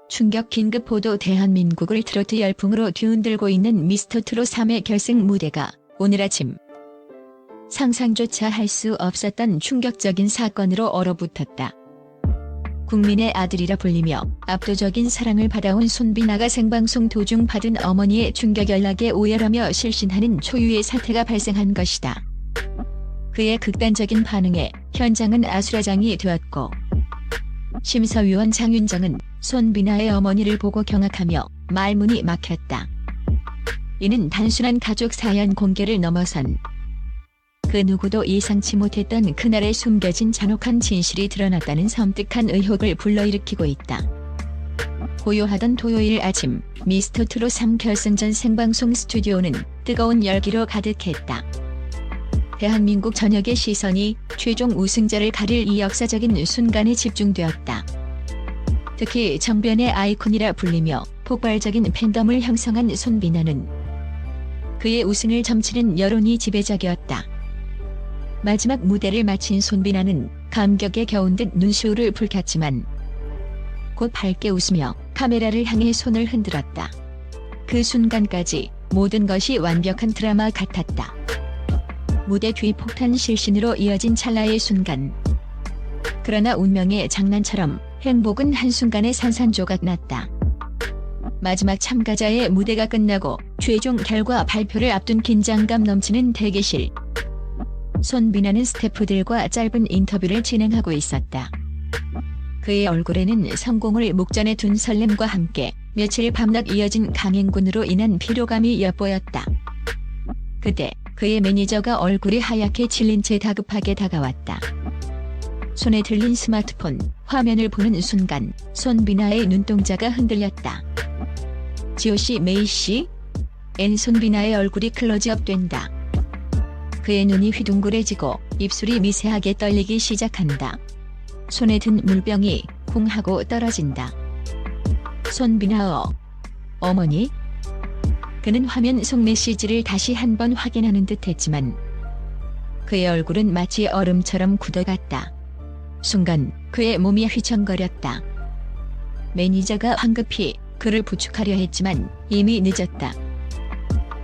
충격 긴급 보도. 대한민국을 트로트 열풍으로 뒤흔들고 있는 미스터트롯 3회 결승 무대가 오늘 아침 상상조차 할 수 없었던 충격적인 사건으로 얼어붙었다. 국민의 아들이라 불리며 압도적인 사랑을 받아온 손비나가 생방송 도중 받은 어머니의 충격 연락에 오열하며 실신하는 초유의 사태가 발생한 것이다. 그의 극단적인 반응에 현장은 아수라장이 되었고, 심사위원 장윤정은 손비나의 어머니를 보고 경악하며 말문이 막혔다. 이는 단순한 가족 사연 공개를 넘어선 그 누구도 예상치 못했던 그날의 숨겨진 잔혹한 진실이 드러났다는 섬뜩한 의혹을 불러일으키고 있다. 고요하던 토요일 아침, 미스터트롯 3 결승전 생방송 스튜디오는 뜨거운 열기로 가득했다. 대한민국 전역의 시선이 최종 우승자를 가릴 이 역사적인 순간에 집중되었다. 특히 정변의 아이콘이라 불리며 폭발적인 팬덤을 형성한 손비나는 그의 우승을 점치는 여론이 지배적이었다. 마지막 무대를 마친 손비나는 감격에 겨운 듯 눈시울을 붉혔지만 곧 밝게 웃으며 카메라를 향해 손을 흔들었다. 그 순간까지 모든 것이 완벽한 드라마 같았다. 무대 뒤 폭탄 실신으로 이어진 찰나의 순간. 그러나 운명의 장난처럼 행복은 한순간에 산산조각 났다. 마지막 참가자의 무대가 끝나고 최종 결과 발표를 앞둔 긴장감 넘치는 대기실. 손비나는 스태프들과 짧은 인터뷰를 진행하고 있었다. 그의 얼굴에는 성공을 목전에 둔 설렘과 함께 며칠 밤낮 이어진 강행군으로 인한 피로감이 엿보였다. 그때 그의 매니저가 얼굴이 하얗게 질린 채 다급하게 다가왔다. 손에 들린 스마트폰 화면을 보는 순간 손비나의 눈동자가 흔들렸다. 지호씨, 메이씨? 손비나의 얼굴이 클로즈업된다. 그의 눈이 휘둥그레지고 입술이 미세하게 떨리기 시작한다. 손에 든 물병이 쿵 하고 떨어진다. 손비나 어머니? 그는 화면 속 메시지를 다시 한번 확인하는 듯 했지만 그의 얼굴은 마치 얼음처럼 굳어갔다. 순간 그의 몸이 휘청거렸다. 매니저가 황급히 그를 부축하려 했지만 이미 늦었다.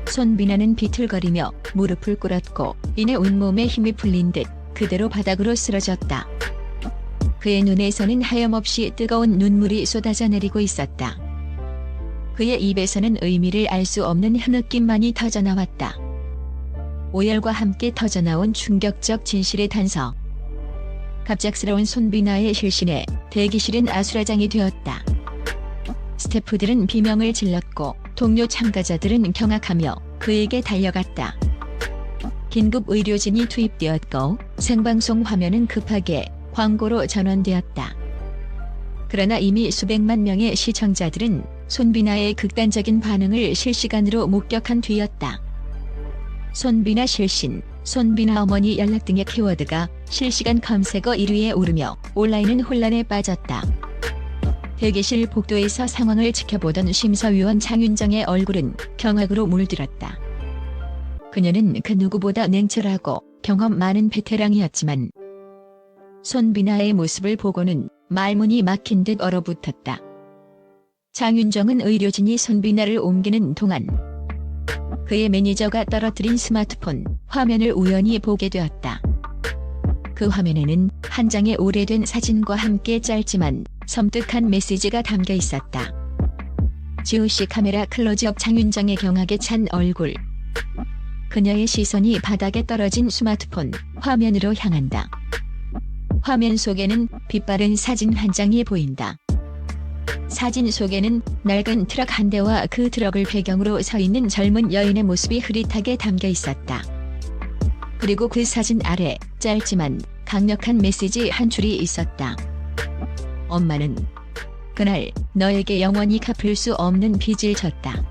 손비나는 비틀거리며 무릎을 꿇었고 이내 온몸에 힘이 풀린 듯 그대로 바닥으로 쓰러졌다. 그의 눈에서는 하염없이 뜨거운 눈물이 쏟아져 내리고 있었다. 그의 입에서는 의미를 알 수 없는 흐느낌만이 터져나왔다. 오열과 함께 터져나온 충격적 진실의 단서. 갑작스러운 손비나의 실신에 대기실은 아수라장이 되었다. 스태프들은 비명을 질렀고 동료 참가자들은 경악하며 그에게 달려갔다. 긴급 의료진이 투입되었고 생방송 화면은 급하게 광고로 전환되었다. 그러나 이미 수백만 명의 시청자들은 손비나의 극단적인 반응을 실시간으로 목격한 뒤였다. 손비나 실신, 손비나 어머니 연락 등의 키워드가 실시간 검색어 1위에 오르며 온라인은 혼란에 빠졌다. 대기실 복도에서 상황을 지켜보던 심사위원 장윤정의 얼굴은 경악으로 물들었다. 그녀는 그 누구보다 냉철하고 경험 많은 베테랑이었지만 손비나의 모습을 보고는 말문이 막힌 듯 얼어붙었다. 장윤정은 의료진이 손비나를 옮기는 동안 그의 매니저가 떨어뜨린 스마트폰 화면을 우연히 보게 되었다. 그 화면에는 한 장의 오래된 사진과 함께 짧지만 섬뜩한 메시지가 담겨 있었다. 지호씨 카메라 클로즈업. 장윤정의 경악에 찬 얼굴. 그녀의 시선이 바닥에 떨어진 스마트폰 화면으로 향한다. 화면 속에는 빛바랜 사진 한 장이 보인다. 사진 속에는 낡은 트럭 한 대와 그 트럭을 배경으로 서 있는 젊은 여인의 모습이 흐릿하게 담겨 있었다. 그리고 그 사진 아래 짧지만 강력한 메시지 한 줄이 있었다. 엄마는 그날 너에게 영원히 갚을 수 없는 빚을 졌다.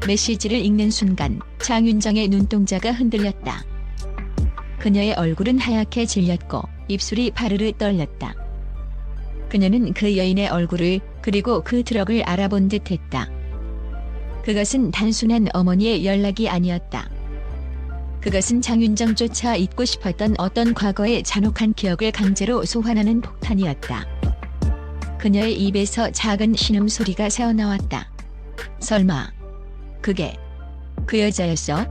메시지를 읽는 순간 장윤정의 눈동자가 흔들렸다. 그녀의 얼굴은 하얗게 질렸고 입술이 바르르 떨렸다. 그녀는 그 여인의 얼굴을 그리고 그 트럭을 알아본 듯했다. 그것은 단순한 어머니의 연락이 아니었다. 그것은 장윤정조차 잊고 싶었던 어떤 과거의 잔혹한 기억을 강제로 소환하는 폭탄이었다. 그녀의 입에서 작은 신음소리가 새어나왔다. 설마 그게 그 여자였어?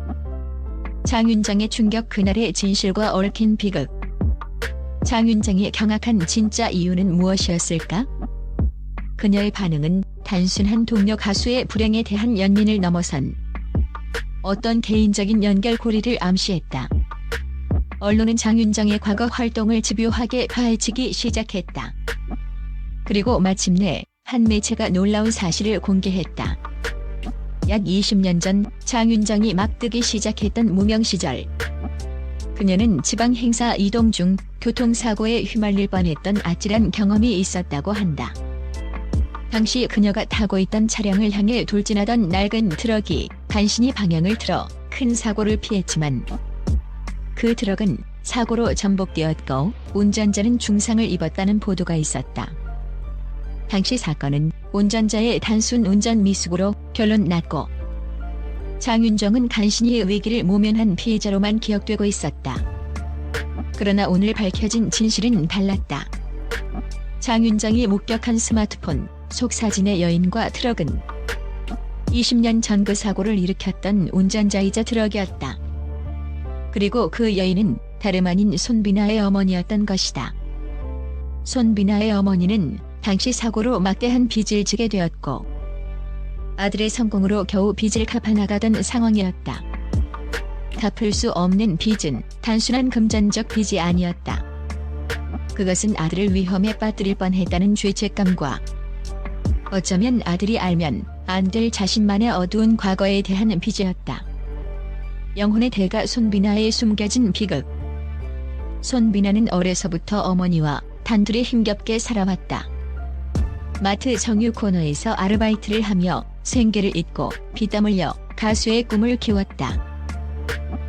장윤정의 충격, 그날의 진실과 얽힌 비극. 장윤정이 경악한 진짜 이유는 무엇이었을까? 그녀의 반응은 단순한 동료 가수의 불행에 대한 연민을 넘어선 어떤 개인적인 연결고리를 암시했다. 언론은 장윤정의 과거 활동을 집요하게 파헤치기 시작했다. 그리고 마침내 한 매체가 놀라운 사실을 공개했다. 약 20년 전 장윤정이 막 뜨기 시작했던 무명 시절, 그녀는 지방 행사 이동 중 교통사고에 휘말릴 뻔했던 아찔한 경험이 있었다고 한다. 당시 그녀가 타고 있던 차량을 향해 돌진하던 낡은 트럭이 간신히 방향을 틀어 큰 사고를 피했지만 그 트럭은 사고로 전복되었고 운전자는 중상을 입었다는 보도가 있었다. 당시 사건은 운전자의 단순 운전 미숙으로 결론 났고 장윤정은 간신히 위기를 모면한 피해자로만 기억되고 있었다. 그러나 오늘 밝혀진 진실은 달랐다. 장윤정이 목격한 스마트폰 속 사진의 여인과 트럭은 20년 전 그 사고를 일으켰던 운전자이자 트럭이었다. 그리고 그 여인은 다름 아닌 손비나의 어머니였던 것이다. 손비나의 어머니는 당시 사고로 막대한 빚을 지게 되었고 아들의 성공으로 겨우 빚을 갚아나가던 상황이었다. 갚을 수 없는 빚은 단순한 금전적 빚이 아니었다. 그것은 아들을 위험에 빠뜨릴 뻔했다는 죄책감과 어쩌면 아들이 알면 안 될 자신만의 어두운 과거에 대한 빚이었다. 영혼의 대가 손비나의 숨겨진 비극. 손비나는 어려서부터 어머니와 단둘이 힘겹게 살아왔다. 마트 정유 코너에서 아르바이트를 하며 생계를 잇고 피땀 흘려 가수의 꿈을 키웠다.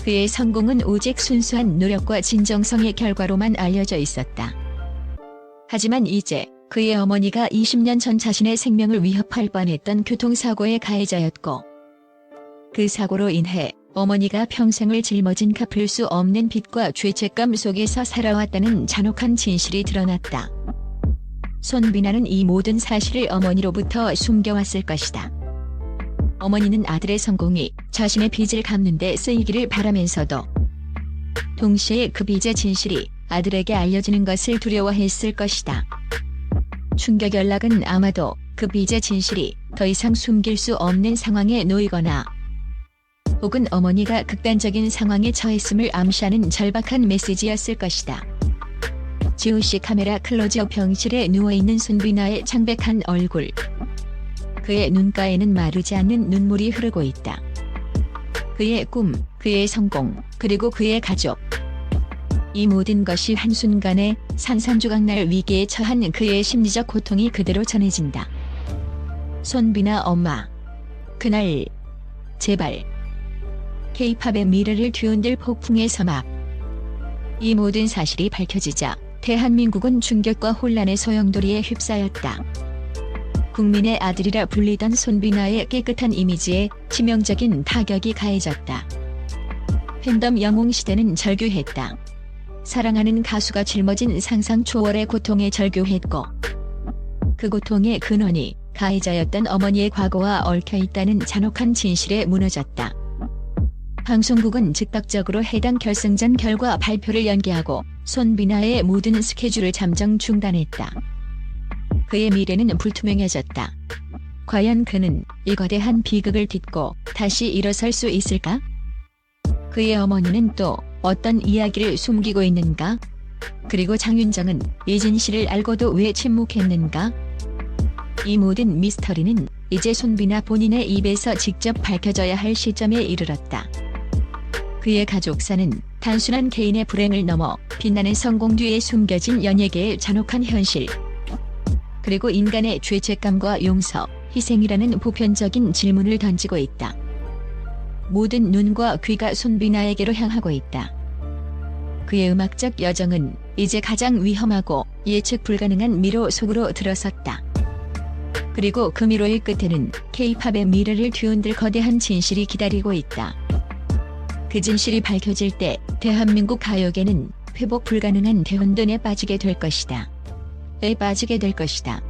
그의 성공은 오직 순수한 노력과 진정성의 결과로만 알려져 있었다. 하지만 이제 그의 어머니가 20년 전 자신의 생명을 위협할 뻔했던 교통사고의 가해자였고 그 사고로 인해 어머니가 평생을 짊어진 갚을 수 없는 빚과 죄책감 속에서 살아왔다는 잔혹한 진실이 드러났다. 손비나는 이 모든 사실을 어머니로부터 숨겨왔을 것이다. 어머니는 아들의 성공이 자신의 빚을 갚는 데 쓰이기를 바라면서도 동시에 그 빚의 진실이 아들에게 알려지는 것을 두려워했을 것이다. 충격 연락은 아마도 그 빚의 진실이 더 이상 숨길 수 없는 상황에 놓이거나 혹은 어머니가 극단적인 상황에 처했음을 암시하는 절박한 메시지였을 것이다. 지우씨 카메라 클로즈업. 병실에 누워있는 손비나의 창백한 얼굴. 그의 눈가에는 마르지 않는 눈물이 흐르고 있다. 그의 꿈, 그의 성공, 그리고 그의 가족. 이 모든 것이 한순간에 산산조각날 위기에 처한 그의 심리적 고통이 그대로 전해진다. 손비나 엄마. 그날 제발. K-팝의 미래를 뒤흔들 폭풍의 서막. 이 모든 사실이 밝혀지자 대한민국은 충격과 혼란의 소용돌이에 휩싸였다. 국민의 아들이라 불리던 손비나의 깨끗한 이미지에 치명적인 타격이 가해졌다. 팬덤 영웅시대는 절규했다. 사랑하는 가수가 짊어진 상상 초월의 고통에 절규했고 그 고통의 근원이 가해자였던 어머니의 과거와 얽혀있다는 잔혹한 진실에 무너졌다. 방송국은 즉각적으로 해당 결승전 결과 발표를 연기하고 손비나의 모든 스케줄을 잠정 중단했다. 그의 미래는 불투명해졌다. 과연 그는 이 거대한 비극을 딛고 다시 일어설 수 있을까? 그의 어머니는 또 어떤 이야기를 숨기고 있는가? 그리고 장윤정은 이 진실을 알고도 왜 침묵했는가? 이 모든 미스터리는 이제 손비나 본인의 입에서 직접 밝혀져야 할 시점에 이르렀다. 그의 가족사는 단순한 개인의 불행을 넘어 빛나는 성공 뒤에 숨겨진 연예계의 잔혹한 현실, 그리고 인간의 죄책감과 용서, 희생이라는 보편적인 질문을 던지고 있다. 모든 눈과 귀가 손비나에게로 향하고 있다. 그의 음악적 여정은 이제 가장 위험하고 예측 불가능한 미로 속으로 들어섰다. 그리고 그 미로의 끝에는 K-팝의 미래를 뒤흔들 거대한 진실이 기다리고 있다. 그 진실이 밝혀질 때 대한민국 가요계는 회복 불가능한 대혼돈에 빠지게 될 것이다. 빠지게 될 것이다.